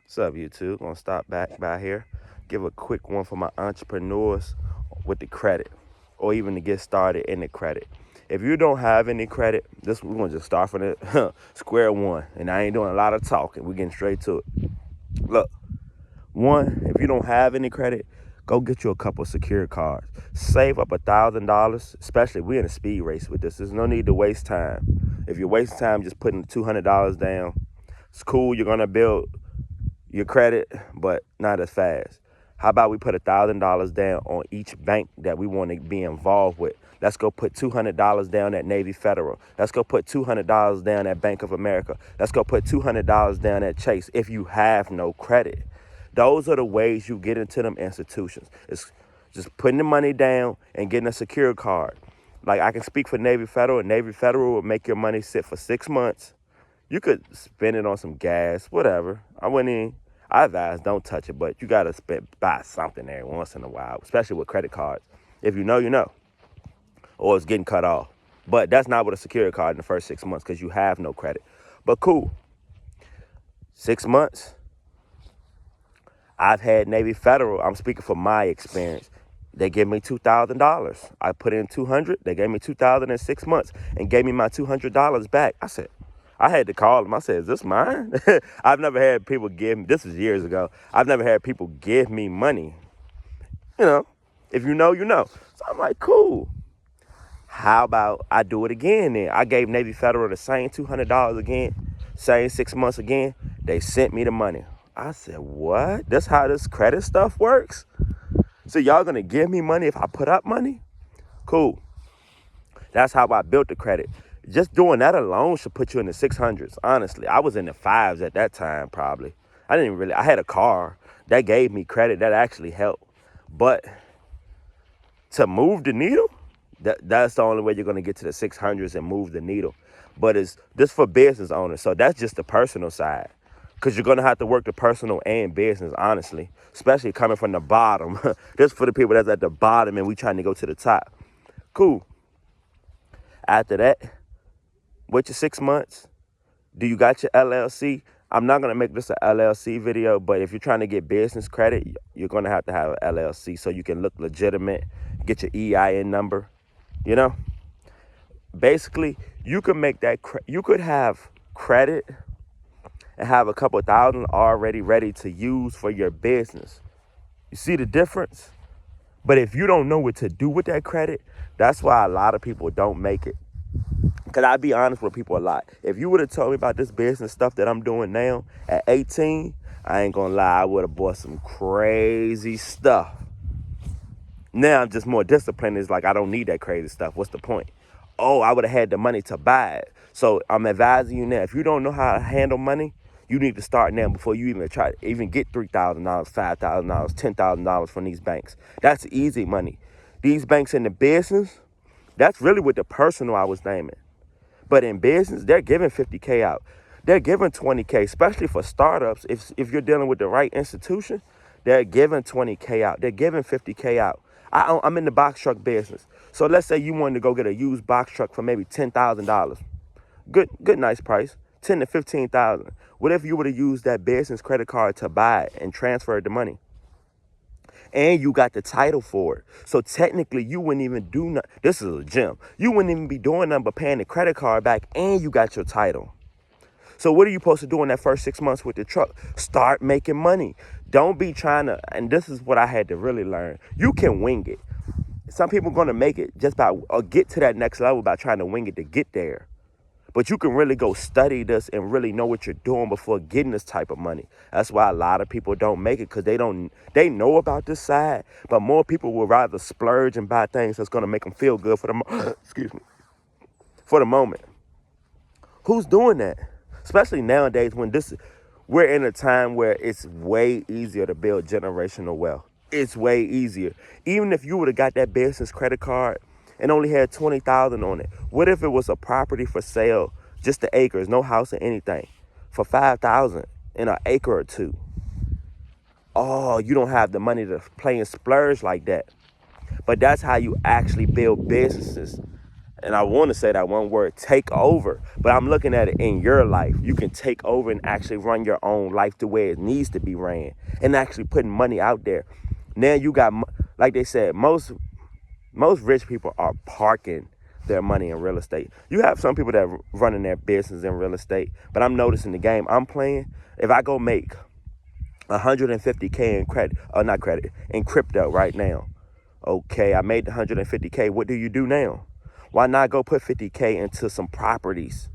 What's up, YouTube? Gonna stop back by here. Give a quick one for my entrepreneurs with the credit, or even to get started in the credit. If you don't have any credit, this we're gonna just start from the square one, and I ain't doing a lot of talking. We're getting straight to it. Look, one, if you don't have any credit, go get you a couple of secure cards. Save up $1,000, especially we're in a speed race with this. There's no need to waste time. If you're wasting time just putting $200 down, it's cool. You're gonna build your credit, but not as fast. How about we put $1,000 down on each bank that we want to be involved with? Let's go put $200 down at Navy Federal. Let's go put $200 down at Bank of America. Let's go put $200 down at Chase if you have no credit. Those are the ways you get into them institutions. It's just putting the money down and getting a secure card. Like I can speak for Navy Federal, and Navy Federal will make your money sit for 6 months. You could spend it on some gas, whatever. I advise don't touch it, but you gotta buy something every once in a while, especially with credit cards. If you know, you know, or it's getting cut off. But that's not with a security card in the first 6 months because you have no credit. But cool, 6 months. I've had Navy Federal. I'm speaking from my experience. They gave me $2,000. I put in 200. They gave me 2,000 in 6 months and gave me my $200 back. I said, I had to call them. I said, is this mine? I've never had people give me, this was years ago. I've never had people give me money. You know, if you know, you know. So I'm like, cool. How about I do it again then? I gave Navy Federal the same $200 again, same 6 months again. They sent me the money. I said, what? That's how this credit stuff works? So y'all gonna give me money if I put up money? Cool. That's how I built the credit. Just doing that alone should put you in the 600s, honestly. I was in the fives at that time, probably. I had a car. That gave me credit. That actually helped. But to move the needle, that's the only way you're going to get to the 600s and move the needle. But it's this for business owners. So that's just the personal side. Because you're going to have to work the personal and business, honestly. Especially coming from the bottom. This for the people that's at the bottom and we trying to go to the top. Cool. After that, wait your 6 months. Do you got your LLC? I'm not going to make this an LLC video, but if you're trying to get business credit, you're going to have an LLC so you can look legitimate, get your EIN number, you know? Basically, you can make that, you could have credit and have a couple thousand already ready to use for your business. You see the difference? But if you don't know what to do with that credit, that's why a lot of people don't make it. Because I be honest with people a lot. If you would have told me about this business stuff that I'm doing now at 18, I ain't gonna lie, I would have bought some crazy stuff. Now I'm just more disciplined. It's like, I don't need that crazy stuff. What's the point? Oh, I would have had the money to buy it. So I'm advising you now, if you don't know how to handle money, you need to start now before you even try to even get $3,000, $5,000, $10,000 from these banks. That's easy money. These banks in the business, that's really what the personal I was naming. But in business, they're giving 50K out. They're giving 20K, especially for startups. If you're dealing with the right institution, they're giving 20K out. They're giving 50K out. I'm in the box truck business. So let's say you wanted to go get a used box truck for maybe $10,000. Good, nice price. 10 to 15,000. What if you would have used that business credit card to buy it and transfer the money? And you got the title for it. So technically, you wouldn't even do nothing. This is a gem. You wouldn't even be doing nothing but paying the credit card back, and you got your title. So what are you supposed to do in that first 6 months with the truck? Start making money. Don't be trying to, and this is what I had to really learn. You can wing it. Some people are going to make it just by, or get to that next level by trying to wing it to get there. But you can really go study this and really know what you're doing before getting this type of money. That's why a lot of people don't make it, because they know about this side, but more people will rather splurge and buy things that's going to make them feel good for the excuse me, for the moment. Who's doing that? Especially nowadays when we're in a time where it's way easier to build generational wealth. It's way easier. Even if you would have got that business credit card and only had 20,000 on it. What if it was a property for sale, just the acres, no house or anything, for 5,000 in an acre or two? Oh, you don't have the money to play and splurge like that. But that's how you actually build businesses. And I want to say that one word, take over. But I'm looking at it in your life. You can take over and actually run your own life the way it needs to be ran, and actually putting money out there. Now you got, like they said, most rich people are parking their money in real estate. You have some people that are running their business in real estate, but I'm noticing the game I'm playing, if I go make 150K in credit, or not credit, in crypto right now. Okay, I made the 150K. What do you do now? Why not go put 50K into some properties?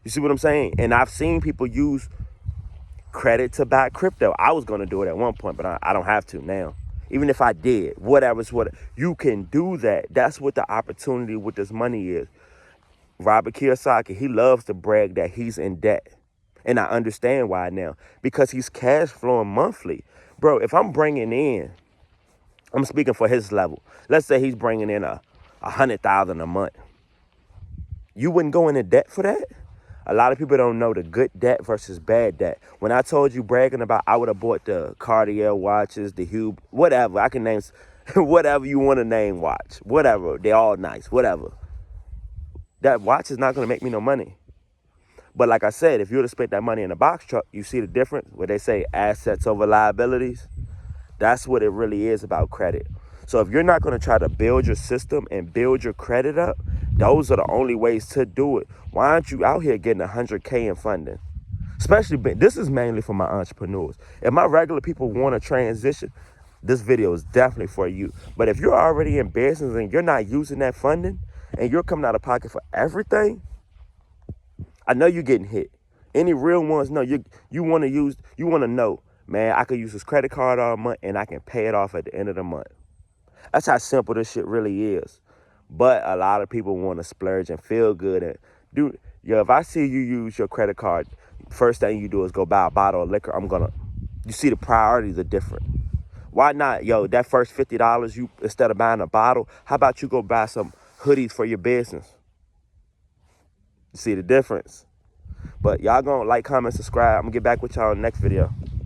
You see what I'm saying? And I've seen people use credit to buy crypto. I was going to do it at one point, but I don't have to now. Even if I did, whatever's what, you can do that. That's what the opportunity with this money is. Robert Kiyosaki, he loves to brag that he's in debt. And I understand why now. Because he's cash flowing monthly. Bro, if I'm bringing in, I'm speaking for his level. Let's say he's bringing in $100,000 a month. You wouldn't go into debt for that? A lot of people don't know the good debt versus bad debt. When I told you bragging about, I would have bought the Cartier watches, the Hue, whatever. I can name whatever you want to name watch. Whatever. They're all nice. Whatever. That watch is not going to make me no money. But like I said, if you would have spent that money in a box truck, you see the difference where they say assets over liabilities. That's what it really is about credit. So if you're not going to try to build your system and build your credit up, those are the only ways to do it. Why aren't you out here getting 100K in funding? Especially, this is mainly for my entrepreneurs. If my regular people want to transition, this video is definitely for you. But if you're already in business and you're not using that funding and you're coming out of pocket for everything, I know you're getting hit. Any real ones know you want to know, man, I could use this credit card all month and I can pay it off at the end of the month. That's how simple this shit really is. But a lot of people want to splurge and feel good. And if I see you use your credit card, first thing you do is go buy a bottle of liquor. You see the priorities are different. Why not, that first $50, you instead of buying a bottle, how about you go buy some hoodies for your business? You see the difference? But y'all gonna like, comment, subscribe. I'm gonna get back with y'all in the next video.